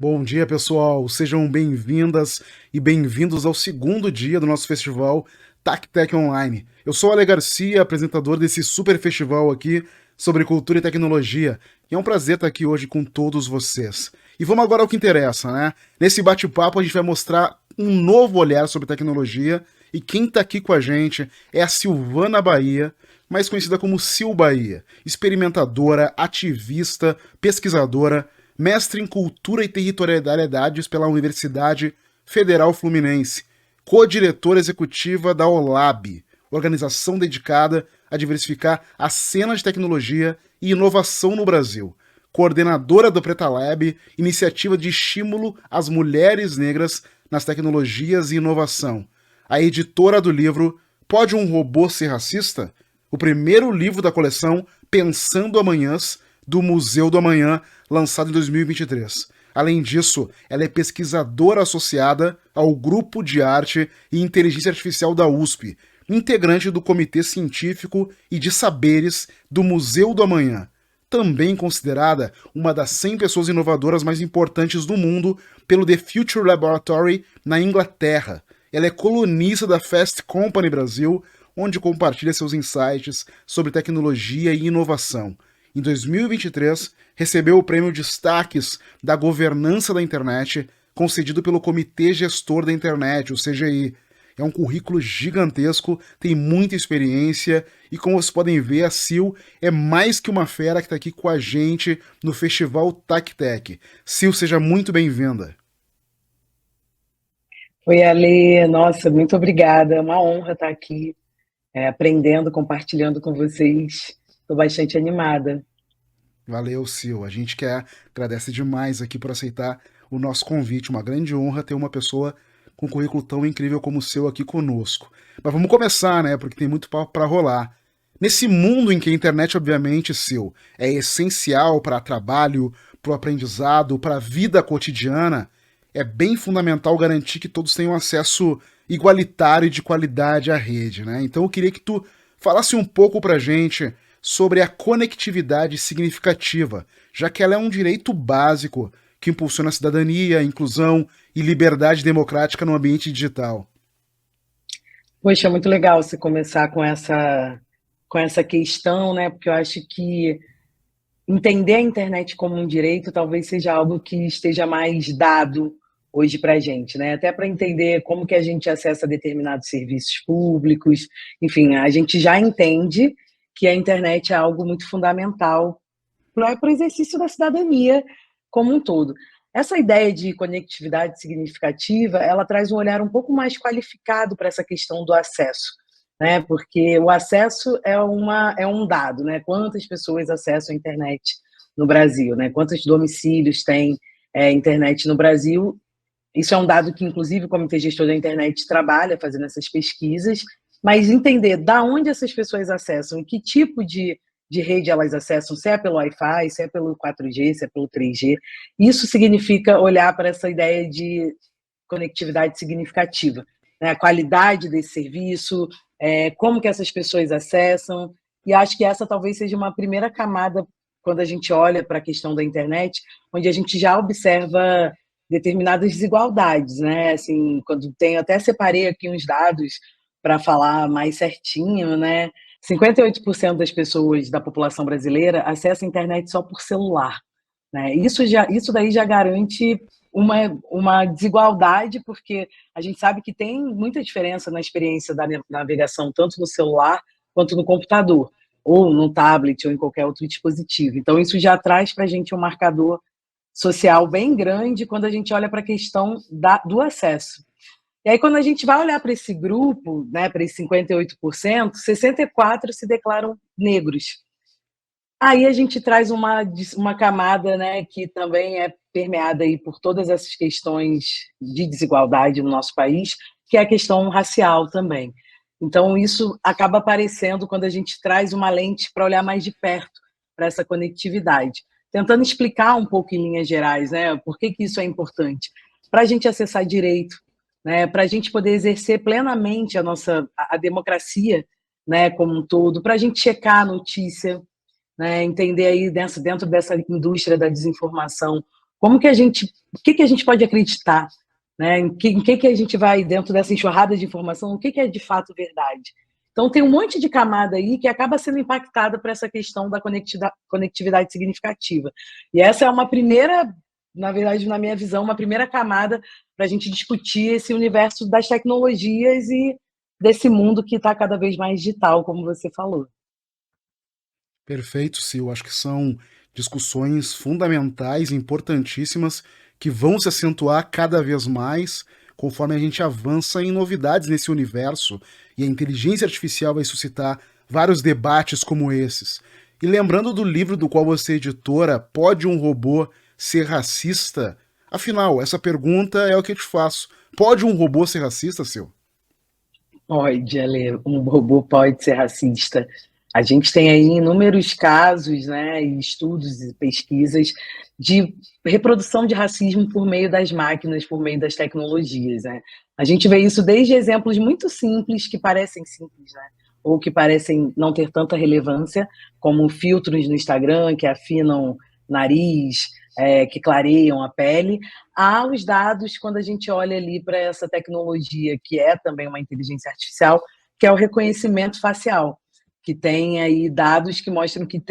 Bom dia, pessoal. Sejam bem-vindas e bem-vindos ao segundo dia do nosso festival TacTech Online. Eu sou o Ale Garcia, apresentador desse super festival aqui sobre cultura e tecnologia. E é um prazer estar aqui hoje com todos vocês. E vamos agora ao que interessa, né? Nesse bate-papo a gente vai mostrar um novo olhar sobre tecnologia. E quem está aqui com a gente é a Silvana Bahia, mais conhecida como Sil Bahia, experimentadora, ativista, pesquisadora, mestre em Cultura e Territorialidades pela Universidade Federal Fluminense, co-diretora executiva da OLAB, organização dedicada a diversificar a cena de tecnologia e inovação no Brasil, coordenadora do Preta Lab, iniciativa de estímulo às mulheres negras nas tecnologias e inovação, a editora do livro Pode um Robô Ser Racista? O primeiro livro da coleção Pensando Amanhãs, do Museu do Amanhã, lançado em 2023. Além disso, ela é pesquisadora associada ao Grupo de Arte e Inteligência Artificial da USP, integrante do Comitê Científico e de Saberes do Museu do Amanhã, também considerada uma das 100 pessoas inovadoras mais importantes do mundo pelo The Future Laboratory na Inglaterra. Ela é colunista da Fast Company Brasil, onde compartilha seus insights sobre tecnologia e inovação. Em 2023, recebeu o prêmio Destaques da Governança da Internet, concedido pelo Comitê Gestor da Internet, o CGI. É um currículo gigantesco, tem muita experiência e, como vocês podem ver, a Sil é mais que uma fera que está aqui com a gente no Festival TacTech. Sil, seja muito bem-vinda. Oi, Ale. Nossa, muito obrigada. É uma honra estar aqui, aprendendo, compartilhando com vocês. Estou bastante animada. Valeu, Sil. A gente agradece demais aqui por aceitar o nosso convite. Uma grande honra ter uma pessoa com um currículo tão incrível como o seu aqui conosco. Mas vamos começar, né? Porque tem muito para rolar. Nesse mundo em que a internet, obviamente, Sil, é essencial para trabalho, para o aprendizado, para a vida cotidiana, é bem fundamental garantir que todos tenham acesso igualitário e de qualidade à rede, né? Então eu queria que tu falasse um pouco pra gente sobre a conectividade significativa, já que ela é um direito básico que impulsiona a cidadania, a inclusão e liberdade democrática no ambiente digital. Poxa, muito legal você começar com essa questão, né? Porque eu acho que entender a internet como um direito talvez seja algo que esteja mais dado hoje para a gente, né? Até para entender como que a gente acessa determinados serviços públicos, enfim, a gente já entende que a internet é algo muito fundamental para o exercício da cidadania como um todo. Essa ideia de conectividade significativa, ela traz um olhar um pouco mais qualificado para essa questão do acesso, né? Porque o acesso é um dado, né? Quantas pessoas acessam a internet no Brasil, né? Quantos domicílios tem internet no Brasil? Isso é um dado que, inclusive, o Comitê Gestor da Internet trabalha fazendo essas pesquisas, mas entender da onde essas pessoas acessam e que tipo de rede elas acessam, se é pelo Wi-Fi, se é pelo 4G, se é pelo 3G, isso significa olhar para essa ideia de conectividade significativa, né? A qualidade desse serviço, como que essas pessoas acessam, e acho que essa talvez seja uma primeira camada quando a gente olha para a questão da internet, onde a gente já observa determinadas desigualdades, né? Assim, quando tem, até separei aqui uns dados para falar mais certinho, né? 58% das pessoas da população brasileira acessam a internet só por celular, né? Isso daí já garante uma desigualdade, porque a gente sabe que tem muita diferença na experiência da navegação, tanto no celular quanto no computador, ou no tablet, ou em qualquer outro dispositivo. Então, isso já traz para a gente um marcador social bem grande quando a gente olha para a questão do acesso. E aí, quando a gente vai olhar para esse grupo, né, para esses 58%, 64% se declaram negros. Aí a gente traz uma camada, né, que também é permeada aí por todas essas questões de desigualdade no nosso país, que é a questão racial também. Então, isso acaba aparecendo quando a gente traz uma lente para olhar mais de perto para essa conectividade, tentando explicar um pouco em linhas gerais, né, por que isso é importante. Para a gente acessar direito, né, para a gente poder exercer plenamente a democracia, né, como um todo, para a gente checar a notícia, né, entender aí dentro dessa indústria da desinformação como que o que que a gente pode acreditar, né? Em que a gente vai, dentro dessa enxurrada de informação, o que é de fato verdade? Então, tem um monte de camada aí que acaba sendo impactada por essa questão da conectividade significativa. E essa é uma primeira, na verdade, na minha visão, uma primeira camada para a gente discutir esse universo das tecnologias e desse mundo que está cada vez mais digital, como você falou. Perfeito, Sil. Acho que são discussões fundamentais e importantíssimas que vão se acentuar cada vez mais conforme a gente avança em novidades nesse universo, e a inteligência artificial vai suscitar vários debates como esses. E lembrando do livro do qual você é editora, Pode um robô ser racista? Afinal, essa pergunta é o que eu te faço. Pode um robô ser racista, Sil? Pode, Ale, um robô pode ser racista. A gente tem aí inúmeros casos, né, e estudos e pesquisas de reprodução de racismo por meio das máquinas, por meio das tecnologias, né? A gente vê isso desde exemplos muito simples, que parecem simples, né? Ou que parecem não ter tanta relevância, como filtros no Instagram que afinam nariz, que clareiam a pele, há os dados quando a gente olha ali para essa tecnologia, que é também uma inteligência artificial, que é o reconhecimento facial, que tem aí dados que mostram que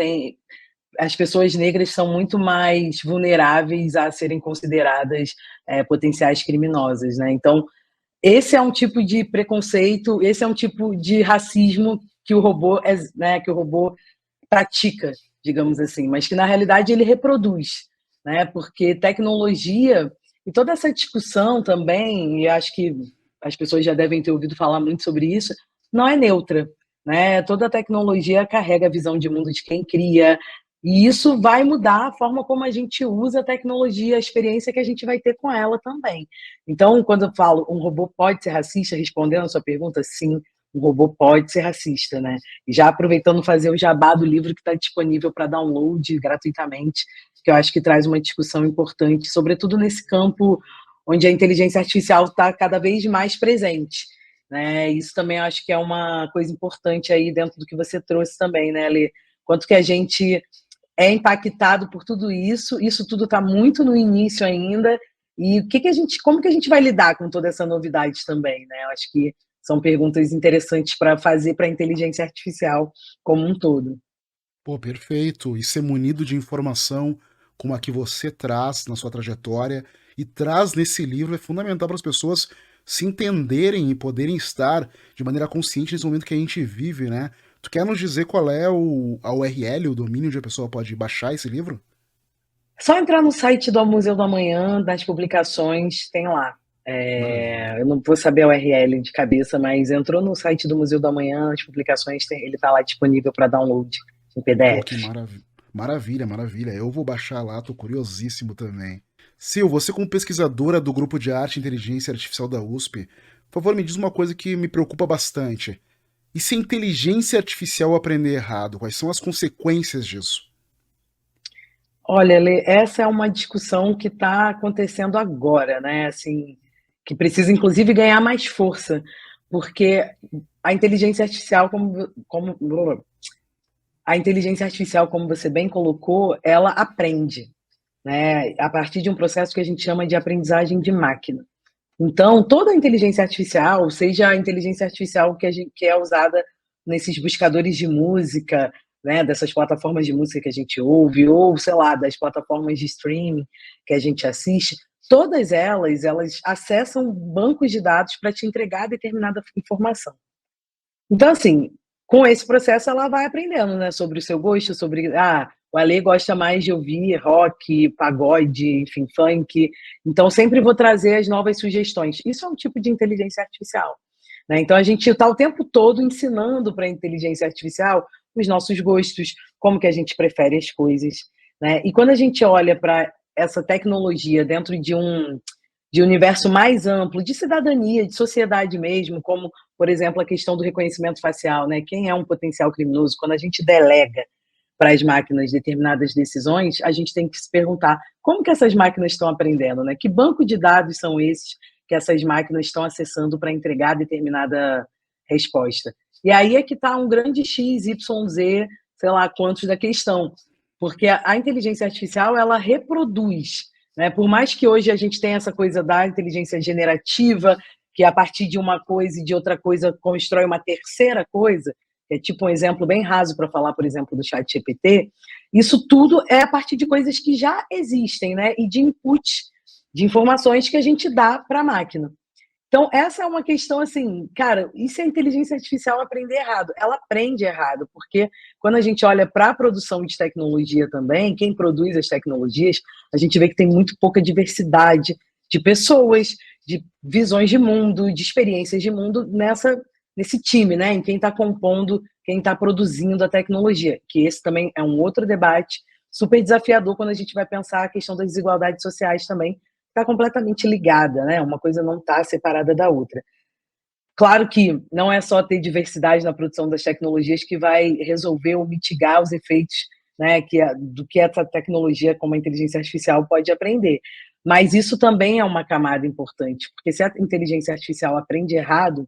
as pessoas negras são muito mais vulneráveis a serem consideradas potenciais criminosas, né? Então, esse é um tipo de preconceito, esse é um tipo de racismo que o robô, né, que o robô pratica, digamos assim, mas que na realidade ele reproduz, né? Porque tecnologia e toda essa discussão também, e acho que as pessoas já devem ter ouvido falar muito sobre isso, não é neutra, né? Toda tecnologia carrega a visão de mundo de quem cria, e isso vai mudar a forma como a gente usa a tecnologia, a experiência que a gente vai ter com ela também. Então, quando eu falo um robô pode ser racista, respondendo a sua pergunta, sim, um robô pode ser racista, né? E já aproveitando fazer o jabá do livro que está disponível para download gratuitamente, que eu acho que traz uma discussão importante, sobretudo nesse campo onde a inteligência artificial está cada vez mais presente, né? Isso também eu acho que é uma coisa importante aí dentro do que você trouxe também, né, Lê? Quanto que a gente é impactado por tudo isso tudo está muito no início ainda, e como que a gente vai lidar com toda essa novidade também, né? Eu acho que são perguntas interessantes para fazer para a inteligência artificial como um todo. Pô, perfeito. E ser munido de informação como a que você traz na sua trajetória e traz nesse livro é fundamental para as pessoas se entenderem e poderem estar de maneira consciente nesse momento que a gente vive, né? Tu quer nos dizer qual é a URL, o domínio onde a pessoa pode baixar esse livro? Só entrar no site do Museu da Manhã, das publicações, tem lá. Maravilha. Eu não vou saber a URL de cabeça, mas entrou no site do Museu da Manhã, as publicações, ele está lá disponível para download em Pô, que PDF. maravilha. Maravilha, maravilha. Eu vou baixar lá, tô curiosíssimo também. Sil, você como pesquisadora do Grupo de Arte e Inteligência Artificial da USP, por favor, me diz uma coisa que me preocupa bastante. E se a inteligência artificial aprender errado, quais são as consequências disso? Olha, Lê, essa é uma discussão que está acontecendo agora, né? Assim, que precisa inclusive ganhar mais força, porque a inteligência artificial, a inteligência artificial, como você bem colocou, ela aprende, né? A partir de um processo que a gente chama de aprendizagem de máquina. Então, toda a inteligência artificial, seja a inteligência artificial que é usada nesses buscadores de música, né, dessas plataformas de música que a gente ouve, ou, sei lá, das plataformas de streaming que a gente assiste, todas elas acessam bancos de dados para te entregar determinada informação. Então, assim, com esse processo ela vai aprendendo, né, sobre o seu gosto, sobre, o Ale gosta mais de ouvir rock, pagode, enfim, funk, então sempre vou trazer as novas sugestões. Isso é um tipo de inteligência artificial, né? Então a gente está o tempo todo ensinando para a inteligência artificial os nossos gostos, como que a gente prefere as coisas, né? E quando a gente olha para essa tecnologia dentro de um universo mais amplo, de cidadania, de sociedade mesmo, como, por exemplo, a questão do reconhecimento facial, né? Quem é um potencial criminoso? Quando a gente delega para as máquinas determinadas decisões, a gente tem que se perguntar como que essas máquinas estão aprendendo, né? Que banco de dados são esses que essas máquinas estão acessando para entregar determinada resposta? E aí é que está um grande X, Y, Z, sei lá quantos da questão, porque a inteligência artificial ela reproduz, né? Por mais que hoje a gente tenha essa coisa da inteligência generativa, que a partir de uma coisa e de outra coisa constrói uma terceira coisa, que é tipo um exemplo bem raso para falar, por exemplo, do chat GPT, isso tudo é a partir de coisas que já existem, né? E de input, de informações que a gente dá para a máquina. Então, essa é uma questão assim, cara, e se a inteligência artificial aprender errado? Ela aprende errado, porque quando a gente olha para a produção de tecnologia também, quem produz as tecnologias, a gente vê que tem muito pouca diversidade de pessoas, de visões de mundo, de experiências de mundo nesse time, né? Em quem está compondo, quem está produzindo a tecnologia, que esse também é um outro debate super desafiador quando a gente vai pensar a questão das desigualdades sociais também, está completamente ligada, né? Uma coisa não está separada da outra. Claro que não é só ter diversidade na produção das tecnologias que vai resolver ou mitigar os efeitos, né, do que essa tecnologia, como a inteligência artificial, pode aprender. Mas isso também é uma camada importante, porque se a inteligência artificial aprende errado,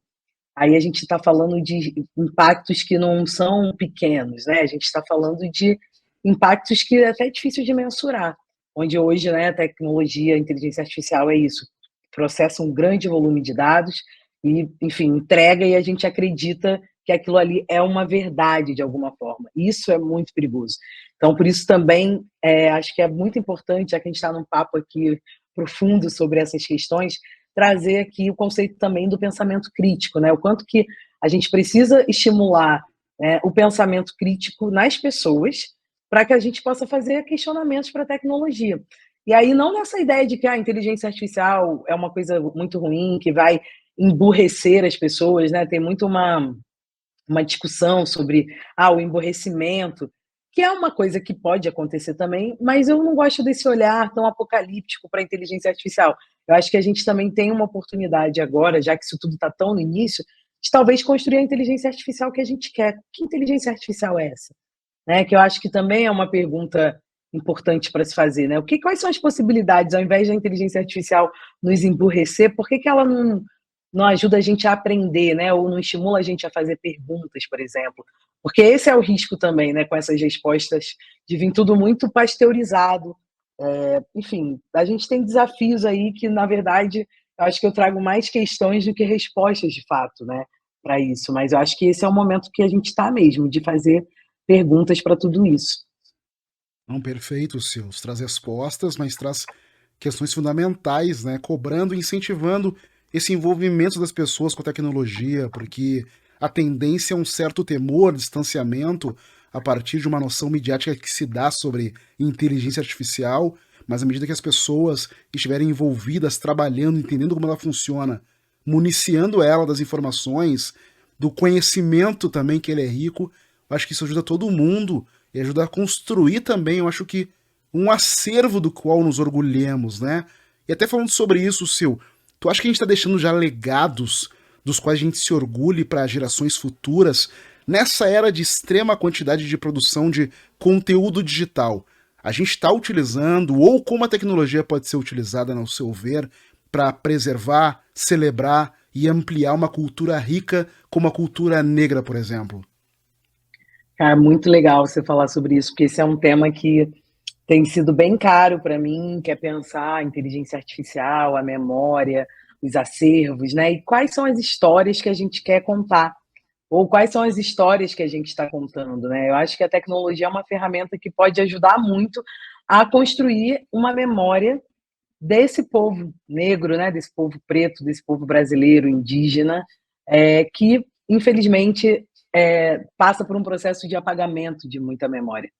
aí a gente está falando de impactos que não são pequenos, né? A gente está falando de impactos que é até difícil de mensurar, onde hoje, né, a tecnologia, a inteligência artificial é isso, processa um grande volume de dados e, enfim, entrega e a gente acredita que aquilo ali é uma verdade de alguma forma. Isso é muito perigoso. Então, por isso também, acho que é muito importante, já que a gente está num papo aqui profundo sobre essas questões, trazer aqui o conceito também do pensamento crítico, né? O quanto que a gente precisa estimular, né, o pensamento crítico nas pessoas para que a gente possa fazer questionamentos para a tecnologia. E aí não nessa ideia de que a inteligência artificial é uma coisa muito ruim, que vai emburrecer as pessoas, né? Tem muito uma discussão sobre o emborrecimento, que é uma coisa que pode acontecer também, mas eu não gosto desse olhar tão apocalíptico para a inteligência artificial. Eu acho que a gente também tem uma oportunidade agora, já que isso tudo está tão no início, de talvez construir a inteligência artificial que a gente quer. Que inteligência artificial é essa? Né? Que eu acho que também é uma pergunta importante para se fazer, né? Quais são as possibilidades, ao invés da inteligência artificial nos emburrecer, por que ela não ajuda a gente a aprender, né? Ou não estimula a gente a fazer perguntas, por exemplo? Porque esse é o risco também, né? Com essas respostas de vir tudo muito pasteurizado. Enfim, a gente tem desafios aí que, na verdade, eu acho que eu trago mais questões do que respostas de fato, né? Para isso. Mas eu acho que esse é o momento que a gente está mesmo, de fazer perguntas para tudo isso. Não, perfeito, Seus. Traz respostas, mas traz questões fundamentais, né? Cobrando e incentivando esse envolvimento das pessoas com a tecnologia, porque a tendência é um certo temor, distanciamento a partir de uma noção midiática que se dá sobre inteligência artificial, mas à medida que as pessoas estiverem envolvidas, trabalhando, entendendo como ela funciona, municiando ela das informações, do conhecimento também que ele é rico, eu acho que isso ajuda todo mundo e ajuda a construir também, eu acho que um acervo do qual nos orgulhemos, né? E até falando sobre isso, Sil, tu acha que a gente está deixando já legados dos quais a gente se orgulhe para gerações futuras nessa era de extrema quantidade de produção de conteúdo digital? A gente está utilizando, ou como a tecnologia pode ser utilizada, no seu ver, para preservar, celebrar e ampliar uma cultura rica como a cultura negra, por exemplo? Cara, muito legal você falar sobre isso, porque esse é um tema que tem sido bem caro para mim, que é pensar a inteligência artificial, a memória, os acervos, né? E quais são as histórias que a gente quer contar, ou quais são as histórias que a gente está contando, né? Eu acho que a tecnologia é uma ferramenta que pode ajudar muito a construir uma memória desse povo negro, né? Desse povo preto, desse povo brasileiro, indígena, que infelizmente passa por um processo de apagamento de muita memória.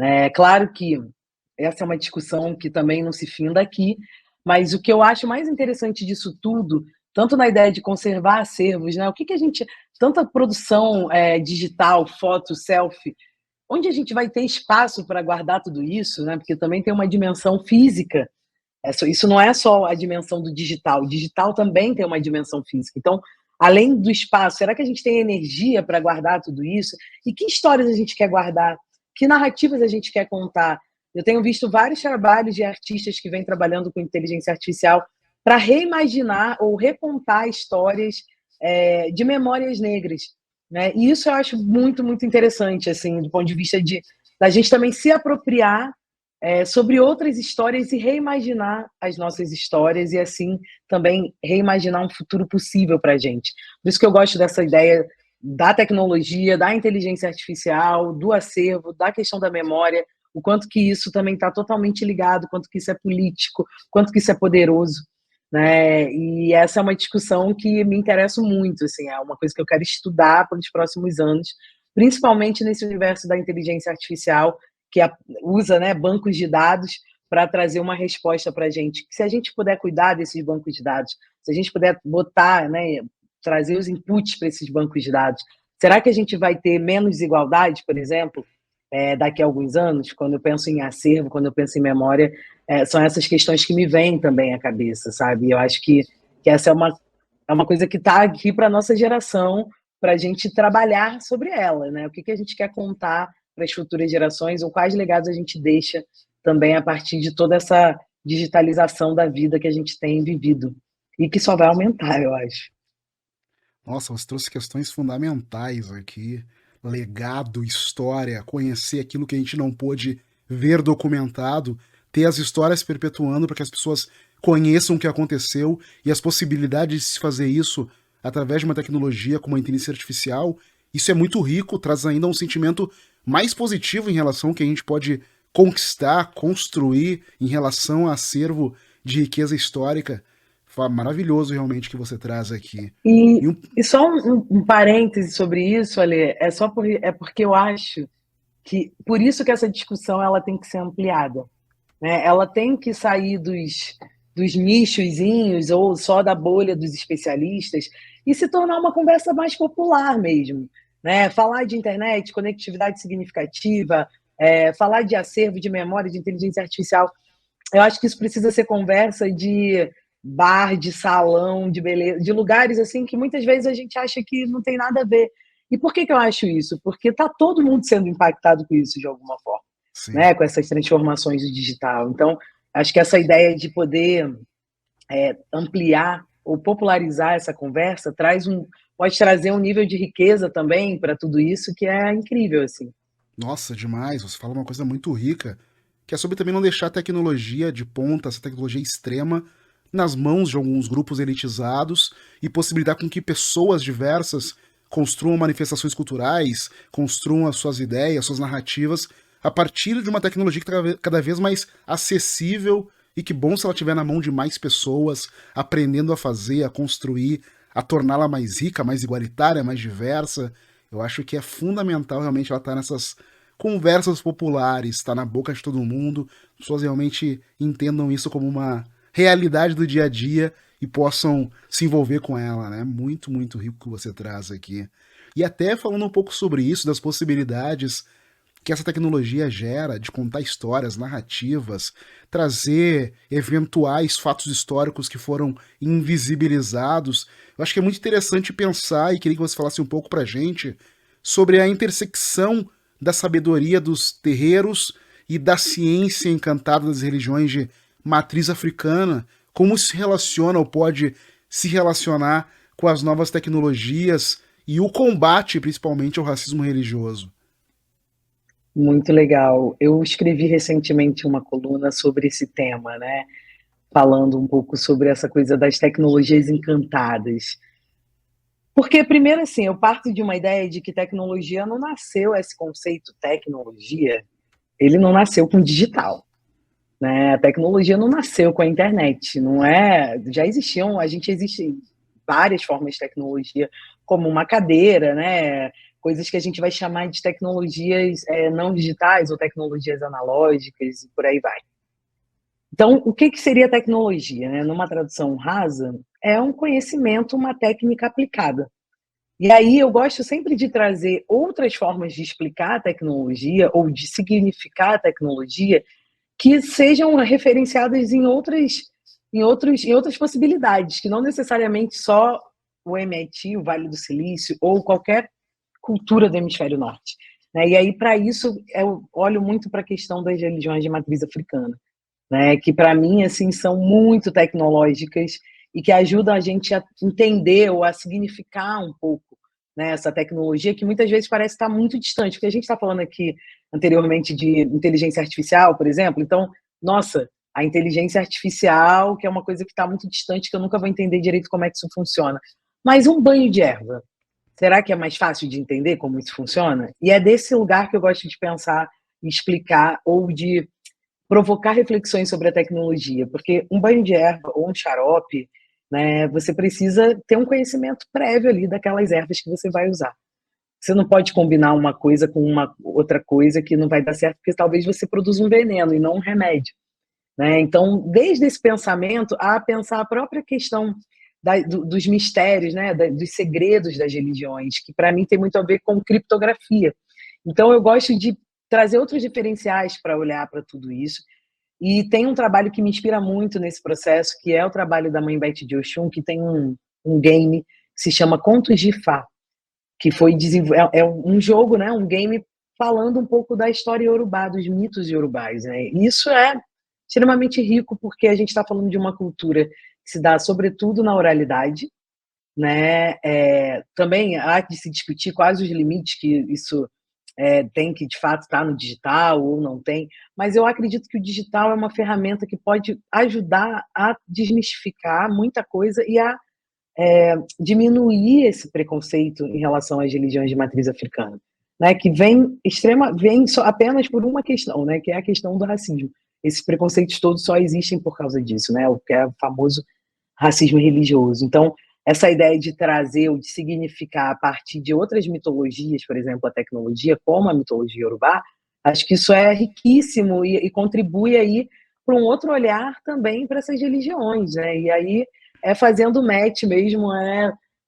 É claro que essa é uma discussão que também não se finda aqui, mas o que eu acho mais interessante disso tudo, tanto na ideia de conservar acervos, né? O que a gente. Tanta produção digital, foto, selfie, onde a gente vai ter espaço para guardar tudo isso, né? Porque também tem uma dimensão física. Isso não é só a dimensão do digital, o digital também tem uma dimensão física. Então, além do espaço, será que a gente tem energia para guardar tudo isso? E que histórias a gente quer guardar? Que narrativas a gente quer contar? Eu tenho visto vários trabalhos de artistas que vêm trabalhando com inteligência artificial para reimaginar ou recontar histórias de memórias negras, né? E isso eu acho muito, muito interessante, assim, do ponto de vista da gente também se apropriar sobre outras histórias e reimaginar as nossas histórias e, assim, também reimaginar um futuro possível para a gente. Por isso que eu gosto dessa ideia da tecnologia, da inteligência artificial, do acervo, da questão da memória, o quanto que isso também está totalmente ligado, o quanto que isso é político, o quanto que isso é poderoso, né? E essa é uma discussão que me interessa muito, assim, é uma coisa que eu quero estudar pelos próximos anos, principalmente nesse universo da inteligência artificial, que usa, né, bancos de dados para trazer uma resposta para a gente. Se a gente puder cuidar desses bancos de dados, se a gente puder botar, né, trazer os inputs para esses bancos de dados, será que a gente vai ter menos desigualdade, por exemplo, daqui a alguns anos? Quando eu penso em acervo, quando eu penso em memória, são essas questões que me vêm também à cabeça, sabe? Eu acho que essa é uma coisa que está aqui para a nossa geração, para a gente trabalhar sobre ela, né? O que a gente quer contar para as futuras gerações, ou quais legados a gente deixa também a partir de toda essa digitalização da vida que a gente tem vivido. E que só vai aumentar, eu acho. Nossa, você trouxe questões fundamentais aqui. Legado, história, conhecer aquilo que a gente não pôde ver documentado, ter as histórias perpetuando para que as pessoas conheçam o que aconteceu e as possibilidades de se fazer isso através de uma tecnologia como a inteligência artificial. Isso é muito rico, traz ainda um sentimento mais positivo em relação ao que a gente pode conquistar, construir em relação a acervo de riqueza histórica. Maravilhoso realmente que você traz aqui. E, E um... e só um parêntese sobre isso, Ale, é porque eu acho que por isso que essa discussão ela tem que ser ampliada, né? Ela tem que sair dos nichozinhos ou só da bolha dos especialistas e se tornar uma conversa mais popular mesmo, né? Falar de internet, conectividade significativa, falar de acervo, de memória, de inteligência artificial, eu acho que isso precisa ser conversa de bar, de salão, de beleza, de lugares assim que muitas vezes a gente acha que não tem nada a ver. E por que eu acho isso? Porque está todo mundo sendo impactado com isso de alguma forma, Sim. né? Com essas transformações do digital. Então, acho que essa ideia de poder ampliar ou popularizar essa conversa pode trazer um nível de riqueza também para tudo isso que é incrível, assim. Nossa, demais. Você fala uma coisa muito rica, que é sobre também não deixar a tecnologia de ponta, essa tecnologia extrema, nas mãos de alguns grupos elitizados e possibilitar com que pessoas diversas construam manifestações culturais, construam as suas ideias, suas narrativas, a partir de uma tecnologia que está cada vez mais acessível e que bom se ela estiver na mão de mais pessoas, aprendendo a fazer, a construir, a torná-la mais rica, mais igualitária, mais diversa. Eu acho que é fundamental realmente ela estar nessas conversas populares, estar na boca de todo mundo, as pessoas realmente entendam isso como uma realidade do dia a dia e possam se envolver com ela, né? Muito, muito rico que você traz aqui. E até falando um pouco sobre isso, das possibilidades que essa tecnologia gera de contar histórias, narrativas, trazer eventuais fatos históricos que foram invisibilizados. Eu acho que é muito interessante pensar, e queria que você falasse um pouco pra gente, sobre a intersecção da sabedoria dos terreiros e da ciência encantada das religiões de matriz africana, como isso se relaciona ou pode se relacionar com as novas tecnologias e o combate, principalmente, ao racismo religioso. Muito legal. Eu escrevi recentemente uma coluna sobre esse tema, né? Falando um pouco sobre essa coisa das tecnologias encantadas. Porque, primeiro, assim, eu parto de uma ideia de que tecnologia não nasceu, esse conceito tecnologia, ele não nasceu com digital, né? A tecnologia não nasceu com a internet, não é? Já existiam, a gente existe várias formas de tecnologia, como uma cadeira, né? Coisas que a gente vai chamar de tecnologias não digitais ou tecnologias analógicas e por aí vai. Então, o que seria tecnologia, né? Numa tradução rasa, é um conhecimento, uma técnica aplicada. E aí eu gosto sempre de trazer outras formas de explicar a tecnologia ou de significar a tecnologia que sejam referenciadas em outras possibilidades, que não necessariamente só o MIT, o Vale do Silício, ou qualquer cultura do hemisfério norte, né? E aí, para isso, eu olho muito para a questão das religiões de matriz africana, né? Que, para mim, assim, são muito tecnológicas e que ajudam a gente a entender ou a significar um pouco, né, essa tecnologia que muitas vezes parece estar muito distante, porque a gente está falando aqui anteriormente de inteligência artificial, por exemplo. Então, nossa, a inteligência artificial, que é uma coisa que está muito distante, que eu nunca vou entender direito como é que isso funciona. Mas um banho de erva, será que é mais fácil de entender como isso funciona? E é desse lugar que eu gosto de pensar e explicar, ou de provocar reflexões sobre a tecnologia, porque um banho de erva ou um xarope, né, você precisa ter um conhecimento prévio ali daquelas ervas que você vai usar. Você não pode combinar uma coisa com uma outra coisa que não vai dar certo, porque talvez você produza um veneno e não um remédio. Né? Então, desde esse pensamento, a pensar a própria questão dos mistérios, né, dos segredos das religiões, que para mim tem muito a ver com criptografia. Então, eu gosto de trazer outros diferenciais para olhar para tudo isso. E tem um trabalho que me inspira muito nesse processo, que é o trabalho da Mãe Beth de Oxum, que tem um game que se chama Contos de Fá, que foi é um jogo, né, um game falando um pouco da história iorubá, dos mitos iorubais. Né? E isso é extremamente rico, porque a gente está falando de uma cultura que se dá sobretudo na oralidade, né? Também há de se discutir quais os limites que isso tem, que de fato está no digital ou não tem, mas eu acredito que o digital é uma ferramenta que pode ajudar a desmistificar muita coisa e a diminuir esse preconceito em relação às religiões de matriz africana, né? Que vem só apenas por uma questão, né? Que é a questão do racismo. Esses preconceitos todos só existem por causa disso, né? O que é o famoso racismo religioso. Então, essa ideia de trazer ou de significar a partir de outras mitologias, por exemplo, a tecnologia, como a mitologia iorubá, acho que isso é riquíssimo e contribui aí para um outro olhar também para essas religiões, né? E aí fazendo match mesmo,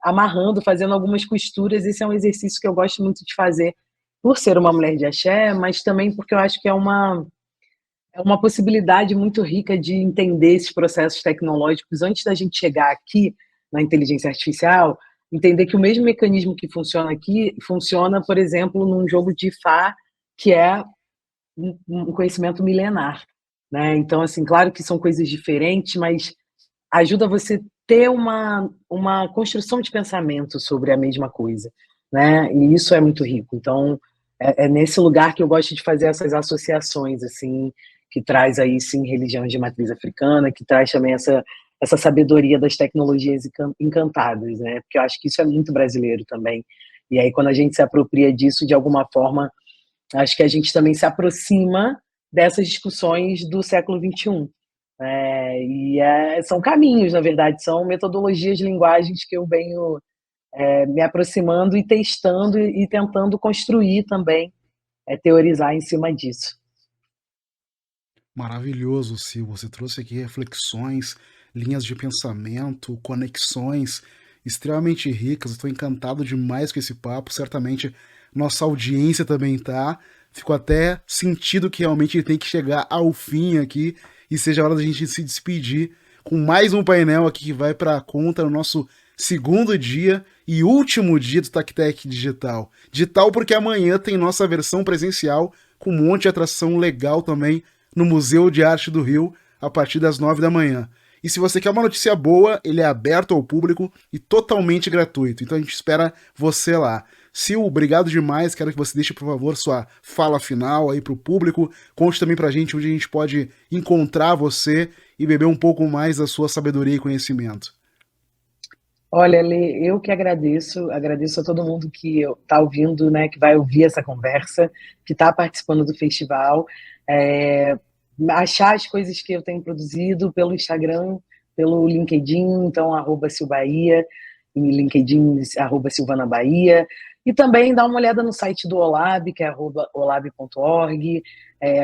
amarrando, fazendo algumas costuras. Esse é um exercício que eu gosto muito de fazer por ser uma mulher de axé, mas também porque eu acho que é uma possibilidade muito rica de entender esses processos tecnológicos antes da gente chegar aqui na inteligência artificial, entender que o mesmo mecanismo que funciona aqui funciona, por exemplo, num jogo de Fá, que é um conhecimento milenar. Né? Então, assim, claro que são coisas diferentes, mas ajuda você ter uma construção de pensamento sobre a mesma coisa. Né? E isso é muito rico. Então, é nesse lugar que eu gosto de fazer essas associações, assim, que traz aí, sim, religiões de matriz africana, que traz também essa sabedoria das tecnologias encantadas, né? Porque eu acho que isso é muito brasileiro também. E aí, quando a gente se apropria disso, de alguma forma, acho que a gente também se aproxima dessas discussões do século XXI. São caminhos, na verdade, são metodologias de linguagens que eu venho me aproximando e testando e tentando construir também, teorizar em cima disso. Maravilhoso, Sil. Você trouxe aqui reflexões, linhas de pensamento, conexões extremamente ricas. Estou encantado demais com esse papo. Certamente nossa audiência também tá. Ficou até sentido que realmente ele tem que chegar ao fim aqui e seja a hora da gente se despedir com mais um painel aqui que vai para a conta no nosso segundo dia e último dia do TacTec Digital. Digital porque amanhã tem nossa versão presencial com um monte de atração legal também no Museu de Arte do Rio, a partir das 9 da manhã. E se você quer uma notícia boa, ele é aberto ao público e totalmente gratuito. Então a gente espera você lá. Sil, obrigado demais. Quero que você deixe, por favor, sua fala final aí pro público. Conte também pra gente onde a gente pode encontrar você e beber um pouco mais da sua sabedoria e conhecimento. Olha, Lê, eu que agradeço a todo mundo que está ouvindo, né, que vai ouvir essa conversa, que está participando do festival. Achar as coisas que eu tenho produzido pelo Instagram, pelo LinkedIn, então, @silbahia, e LinkedIn, @silvanabahia, e também dar uma olhada no site do OLAB, que é olab.org.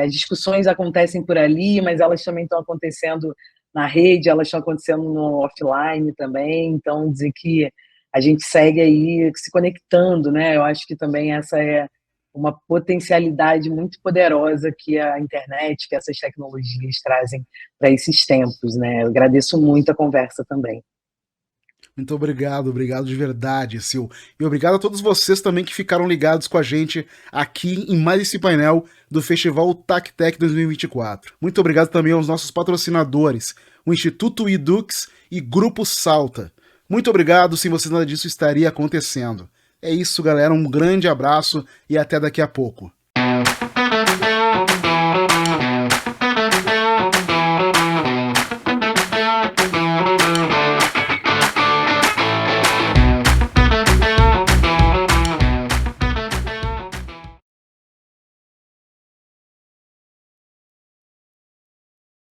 As discussões acontecem por ali, mas elas também estão acontecendo na rede, elas estão acontecendo no offline também, então dizer que a gente segue aí se conectando, né? Eu acho que também essa é uma potencialidade muito poderosa que a internet, que essas tecnologias trazem para esses tempos, né? Eu agradeço muito a conversa também. Muito obrigado, obrigado de verdade, Sil. E obrigado a todos vocês também que ficaram ligados com a gente aqui em mais esse painel do Festival TacTec 2024. Muito obrigado também aos nossos patrocinadores, o Instituto Edux e Grupo Salta. Muito obrigado, sem vocês nada disso estaria acontecendo. É isso, galera, um grande abraço e até daqui a pouco.